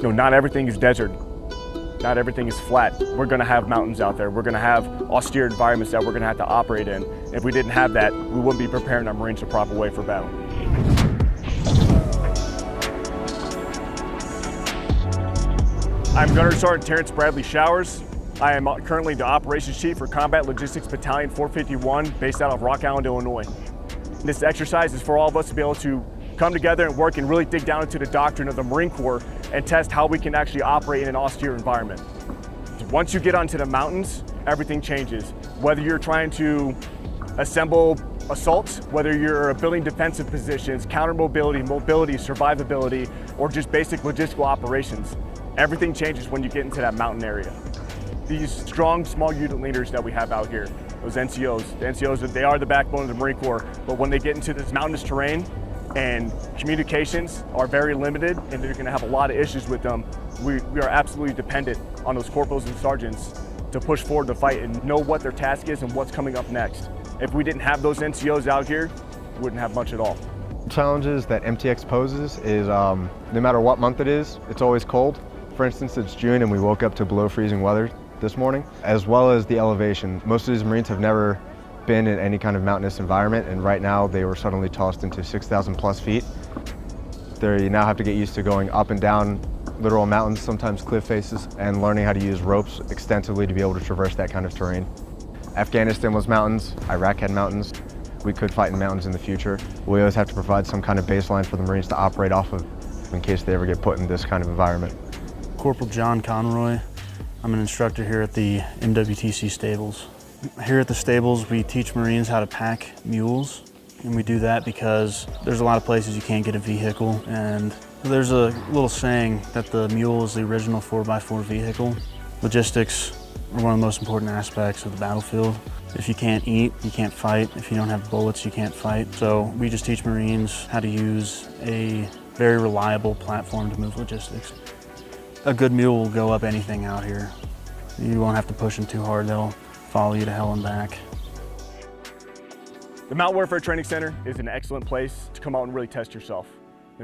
Not everything is desert. Not everything is flat. We're going to have mountains out there. We're going to have austere environments that we're going to have to operate in. If we didn't have that, we wouldn't be preparing our Marines the proper way for battle. I'm Gunnery Sergeant Terrence Bradley Showers. I am currently the Operations Chief for Combat Logistics Battalion 451, based out of Rock Island, Illinois. This exercise is for all of us to be able to come together and work and really dig down into the doctrine of the Marine Corps and test how we can actually operate in an austere environment. Once you get onto the mountains, everything changes. Whether you're trying to assemble assaults, whether you're building defensive positions, counter mobility, survivability, or just basic logistical operations, everything changes when you get into that mountain area. These strong, small unit leaders that we have out here, those NCOs, the NCOs, they are the backbone of the Marine Corps, but when they get into this mountainous terrain and communications are very limited and they're going to have a lot of issues with them, we are absolutely dependent on those corporals and sergeants to push forward the fight and know what their task is and what's coming up next. If we didn't have those NCOs out here, we wouldn't have much at all. Challenges that MTX poses is no matter what month it is, it's always cold. For instance, it's June and we woke up to below freezing weather this morning, as well as the elevation. Most of these Marines have never been in any kind of mountainous environment, and right now they were suddenly tossed into 6,000 plus feet. They now have to get used to going up and down literal mountains, sometimes cliff faces, and learning how to use ropes extensively to be able to traverse that kind of terrain. Afghanistan was mountains, Iraq had mountains. We could fight in mountains in the future. We always have to provide some kind of baseline for the Marines to operate off of in case they ever get put in this kind of environment. Corporal John Conroy. I'm an instructor here at the MWTC stables. Here at the stables, we teach Marines how to pack mules, and we do that because there's a lot of places you can't get a vehicle, and there's a little saying that the mule is the original 4x4 vehicle. Logistics are one of the most important aspects of the battlefield. If you can't eat, you can't fight. If you don't have bullets, you can't fight. So we just teach Marines how to use a very reliable platform to move logistics. A good mule will go up anything out here. You won't have to push them too hard. They'll follow you to hell and back. The Mountain Warfare Training Center is an excellent place to come out and really test yourself.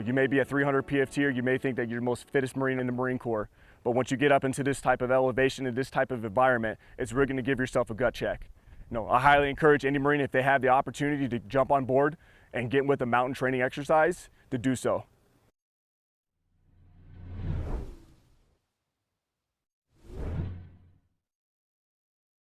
You may be a 300 PFT, or you may think that you're the most fittest Marine in the Marine Corps, but once you get up into this type of elevation and this type of environment, it's really going to give yourself a gut check. I highly encourage any Marine, if they have the opportunity to jump on board and get with a mountain training exercise, to do so.